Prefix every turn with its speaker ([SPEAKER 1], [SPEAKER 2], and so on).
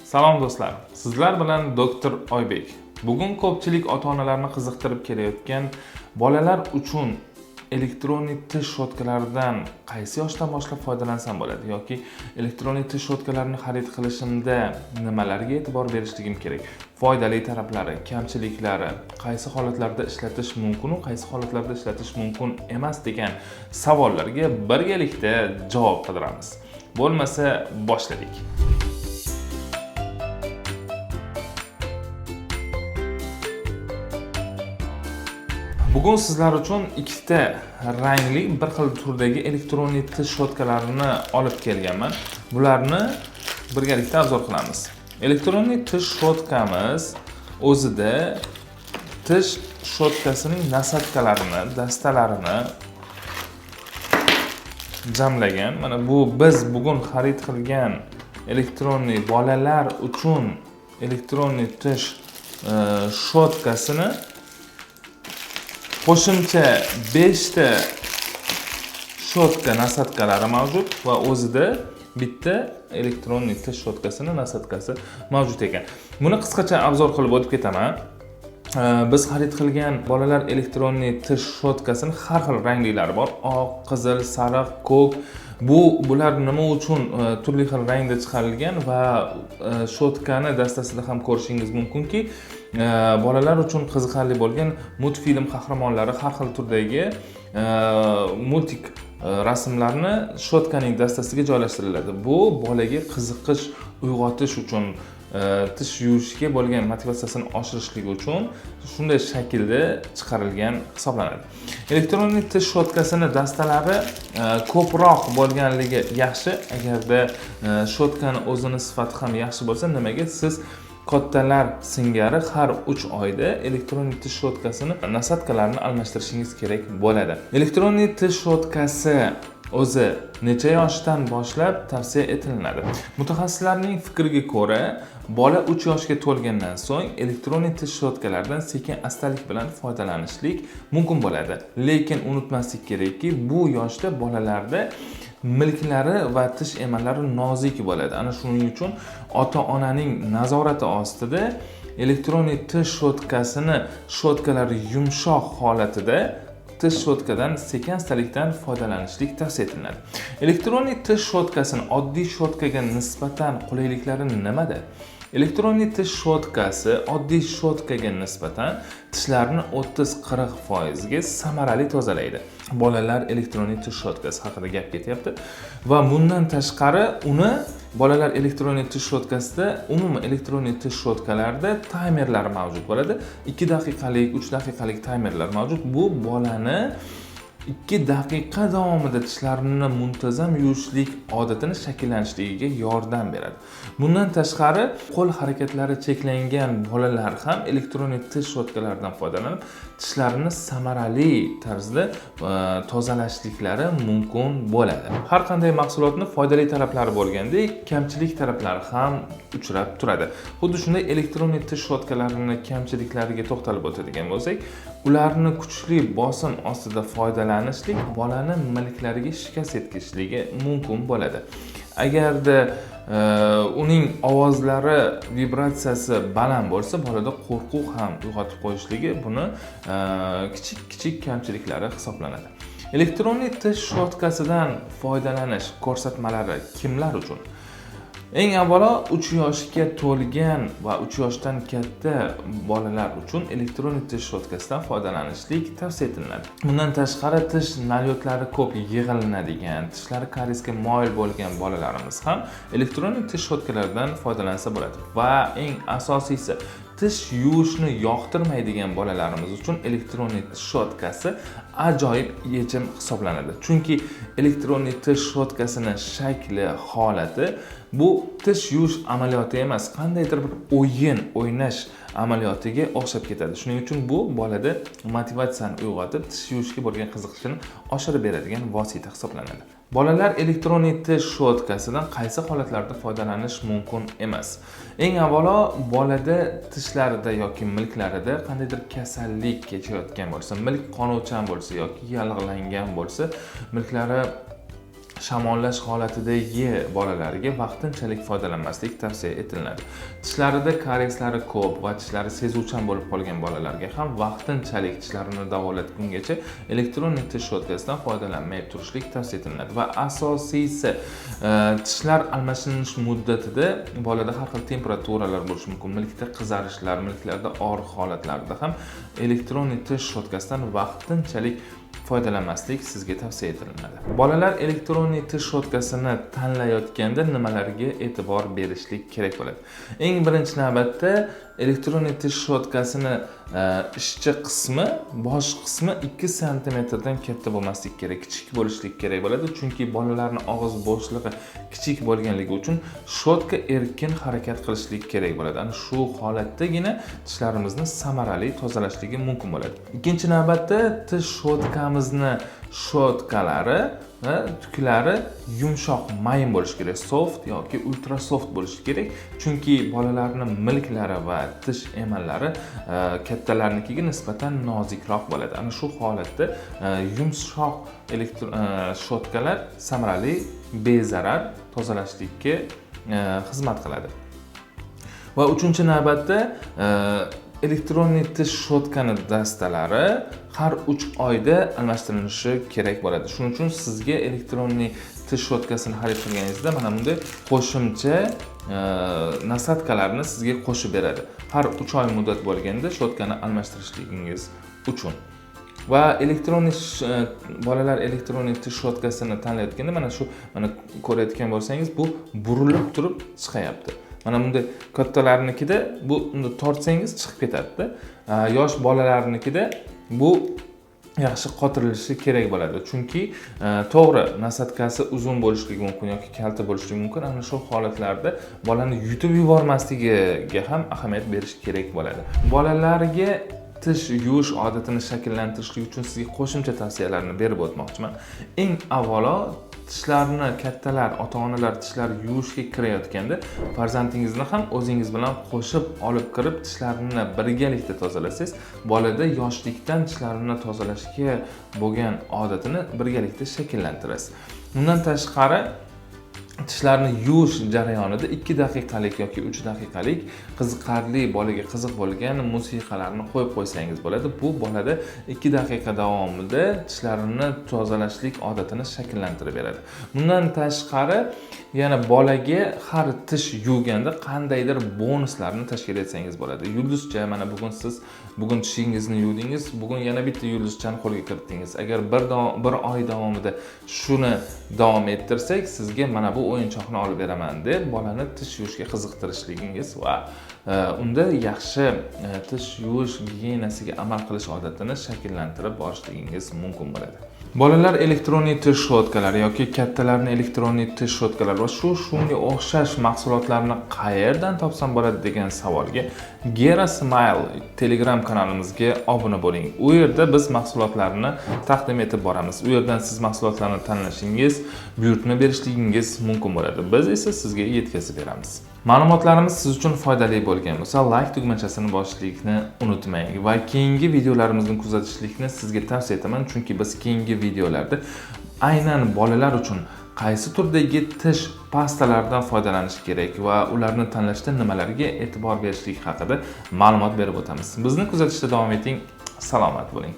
[SPEAKER 1] Salom do'stlar. Sizlar bilan doktor Oybek. Bugun ko'pchilik ota-onalarni qiziqtirib kelayotgan bolalar uchun elektronik tish shotkalaridan qaysi yoshdan boshlab foydalansam bo'ladi yoki elektronik tish shotkalarini xarid qilishimda nimalarga e'tibor berishligim kerak? Foydali taraflari, kamchiliklari, qaysi holatlarda ishlatish mumkin va qaysi holatlarda ishlatish mumkin emas degan savollarga birgalikda javob qidiramiz. Bo'lmasa boshladik. Bugun sizlar uchun ikkita rangli, bir xil turdagi elektronik tish shotkalarini olib kelganman. Bularni birgalikda obzor qilamiz. Elektronik tish shotkamiz o'zida tish shotkasining nasatkalarini, dastalarini jamlagan. Mana bu biz bugun xarid qilgan elektronik bolalar uchun elektronik tish shotkasini qo'shimcha 5 ta shotka nasatkalari mavjud va o'zida bitta elektronik tish shotkasini nasatkasi mavjud ekan. Buni qisqacha obzor qilib o'tib ketaman. Biz xarid qilgan bolalar elektronik tish shotkasini har xil ranglilari bor. Oq, qizil, sariq, ko'k. Bular nima uchun turli xil rangda chiqarilgan va shotkani dastasida ham ko'rishingiz mumkinki, bolalar uchun qiziqarli bo'lgan multfilm qahramonlari har xil turdagi multik rasmlarni shotkaning dastasiga joylashtiriladi. Bu bolaga qiziqish uyg'otish uchun, tish yuvishga bo'lgan motivatsiyasini oshirishlik uchun shunday shaklda chiqarilgan hisoblanadi. Elektronik tish shotkasini dastalari ko'proq bo'lganligi yaxshi. Agarda shotkani o'zini sifati ham yaxshi bo'lsa, nimaga siz kattalar singari har 3 oyda elektronik tish shotkasini nasatkalarini almashtirishingiz kerak bo'ladi. Elektronik tish shotkasi o'zi necha yoshdan boshlab tavsiya etiladi? Mutaxassislarning fikriga ko'ra, bola 3 yoshga to'lgandan so'ng elektronik tish shotkalaridan sekin-astalik bilan foydalanishlik mumkin bo'ladi. Lekin unutmaslik kerakki, bu yoshda bolalarda milklari va tish emalari nozik bo'ladi. Ana shuning uchun ota-onaning nazorati ostida elektronik tish shotkasini shotkalari yumshoq holatida tish shotkadan sekin-astalikdan foydalanishlik tavsiya etiladi. Elektronik tish shotkasini oddiy shotkaga nisbatan qulayliklari nimada? Elektronik tish shotkasi oddiy shotkaga nisbatan tishlarni 30-40% ga samarali tozalaydi. Bolalar elektronik tish shotkasi haqida gap ketyapti va bundan tashqari bolalar elektronik tish shotkasida, umuman elektronik tish shotkalarda taymerlar mavjud bo'ladi. 2 daqiqalik, 3 daqiqalik taymerlar mavjud. Bu bolani 2 daqiqa davomida tishlarini muntazam yuvishlik odatini shakllanishligiga yordam beradi. Bundan tashqari, qo'l harakatlari cheklangan bolalar ham elektronik tish shotkalaridan foydalanib, tishlarini samarali tarzda tozalashliklari mumkin bo'ladi. Har qanday mahsulotning foydali taraflari bo'lgandek, kamchilik taraflari ham uchrab turadi. Xuddi shunday elektronik tish shotkalarini kamchiliklariga to'xtalib o'tadigan bo'lsak, ularni kuchli bosim ostida foydalanishlik bolani milklariga shikast yetkazishligi mumkin bo'ladi. Agarda uning ovozlari, vibratsiyasi baland bo'lsa, bolada qo'rquv ham uyg'otib qo'yishligi buni kichik kamchiliklari hisoblanadi. Elektronik tish shotkasidan foydalanish ko'rsatmalari kimlar uchun? Eng avvalo 3 yoshga to'lgan va 3 yoshdan katta bolalar uchun elektronik tish shotkasidan foydalanishlik tavsiya etiladi. Bundan tashqari tish nalyotlari ko'p yig'ilinadigan, tishlari kariesga moyil bo'lgan bolalarimiz ham elektronik tish shotkalaridan foydalansa bo'ladi. Va eng asosiysi, tish yuvishni yoqtirmaydigan bolalarimiz uchun elektronik tish shotkasi ajoyib yechim hisoblanadi. Chunki elektronik tish shotkasini shakli, holati bu tish yuvish amaliyoti emas, qandaydir bir o'ynash amaliyotiga o'xshab ketadi. Shuning uchun bu bolada motivatsiyani uyg'otib, tish yuvishga bo'lgan qiziqishini oshirib beradigan vosita hisoblanadi. Bolalar elektronik tish shotkasidan qaysi holatlarda foydalanish mumkin emas? Eng avvalo, bolada tishlarida yoki milklarida qandaydir kasallik kechayotgan bo'lsa, milk qonuvchan bo'lsa yoki yallig'langan bo'lsa, milklari shamollash holatidagi bolalarga vaqtinchalik foydalanmaslik tavsiya etiladi. Tishlarida karieslari ko'p va tishlari sezuvchan bo'lib qolgan bolalarga ham vaqtinchalik tishlarini davolatgungacha elektronnik tish shotkasidan foydalanmay turishlik tavsiya etiladi. Va asosiysi, tishlar almashinish muddatida bolada har xil temperaturalar bo'lishi mumkin. Milkda qizarishlar, milklarda og'riq holatlarida ham elektronnik tish shotkasidan vaqtinchalik foydalanmaslik sizga tavsiya etiladi. Bolalar elektronnik tish shotkasini tanlayotganda nimalarga e'tibor berishlik kerak bo'ladi? Eng birinchi navbatda elektronnik tish shotkasini ishchi qismi, bosh qismi 2 sm dan katta bo'lmasligi kerak, kichik bo'lishlik kerak bo'ladi, chunki bolalarning og'iz bo'shlig'i kichik bo'lganligi uchun shotka erkin harakat qilishlik kerak bo'ladi. Ana shu holatdagina tishlarimizni samarali tozalashligi mumkin bo'ladi. Ikkinchi navbatda tish shotkamizni shotkalari va tuklari yumshoq, mayin bo'lishi kerak, soft yoki ultra soft bo'lishi kerak, chunki bolalarning milklari va tish emallari kattalarnikiga nisbatan nozikroq bo'ladi. Ana shu holatda yumshoq shotkalar samarali, bezarar tozalashlikka xizmat qiladi. Va uchinchi navbatda elektronnik tish shotkani dastalari har 3 oyda almashtirilishi kerak bo'ladi. Shuning uchun sizga elektronnik tish shotkasini xarid qilganingizda mana bunday qo'shimcha nasatkalarni sizga qo'shib beradi. Har 3 oy muddat bo'lganda shotkani almashtirishligingiz uchun. Va bolalar elektronik tish shotkasini tanlayotganda mana ko'rayotgan bo'lsangiz, bu burilib turib chiqayapti. Mana bunday kattalarnikida bu tortsangiz chiqib ketadi. Yosh bolalarnikida bu yaxshi qotirilishi kerak bo'ladi. Chunki to'g'ri, nasatkasi uzun bo'lishligi mumkin yoki kalta bo'lishligi mumkin. Ana shu holatlarda bolani yutib yubormasligiga ham ahamiyat berish kerak bo'ladi. Bolalarga tish yuvish odatini shakllantirishlik uchun sizga qo'shimcha tavsiyalarni berib o'tmoqchiman. Eng avvalo, tishlarni kattalar, ota-onalar tishlar yuvishga kirayotganda farzandingizni ham o'zingiz bilan qo'shib olib kirib tishlarini birgalikda tozalasangiz, bolada yoshlikdan tishlarini tozalashga bo'lgan odatini birgalikda shakllantirasiz. Bundan tashqari, tishlarni yuvish jarayonida 2 daqiqalik yoki 3 daqiqalik qiziqarli, bolaga qiziq bo'lgan musiqalarni qo'yib qo'ysangiz bo'ladi. Bu bolada 2 daqiqa davomida tishlarini tozalashlik odatini shakllantirib beradi. Bundan tashqari, yana bolaga har tish yuvganda qandaydir bonuslarni tashkil etsangiz bo'ladi. Yulduzcha, mana bugun tishingizni yuvdingiz, bugun yana bitta yulduzchani qo'lga kiritdingiz. Agar bir oy davomida shuni davom ettirsak, sizga mana bu o'yinchoqni olib beraman deb bolani tish yuvishga qiziqtirishligingiz va unda yaxshi tish yuvish gigiyenasiga amal qilish odatini shakllantirib borishligingiz mumkin bo'ladi. Bolalar elektronik tish shotkalari yoki kattalarning elektronik tish shotkalari va shunga o'xshash mahsulotlarni qayerdan topsam bo'ladi degan savolga Gera Smile Telegram kanalimizga obuna bo'ling. U yerda biz mahsulotlarni taqdim etib boramiz. U yerdan siz mahsulotlarni tanlashingiz, buyurtma berishligingiz mumkin bo'ladi. Biz esa sizga yetkazib beramiz. Ma'lumotlarimiz siz uchun foydali bo'lgan bo'lsa, like tugmachasini bosishlikni unutmang va keyingi videolarimizni kuzatishlikni sizga tavsiya etaman, chunki biz keyingi videolarda aynan bolalar uchun qaysi turdagi tish pastalaridan foydalanish kerak va ularni tanlashda nimalarga e'tibor berishlik haqida ma'lumot berib o'tamiz. Bizni kuzatishda davom eting. Salomat bo'ling.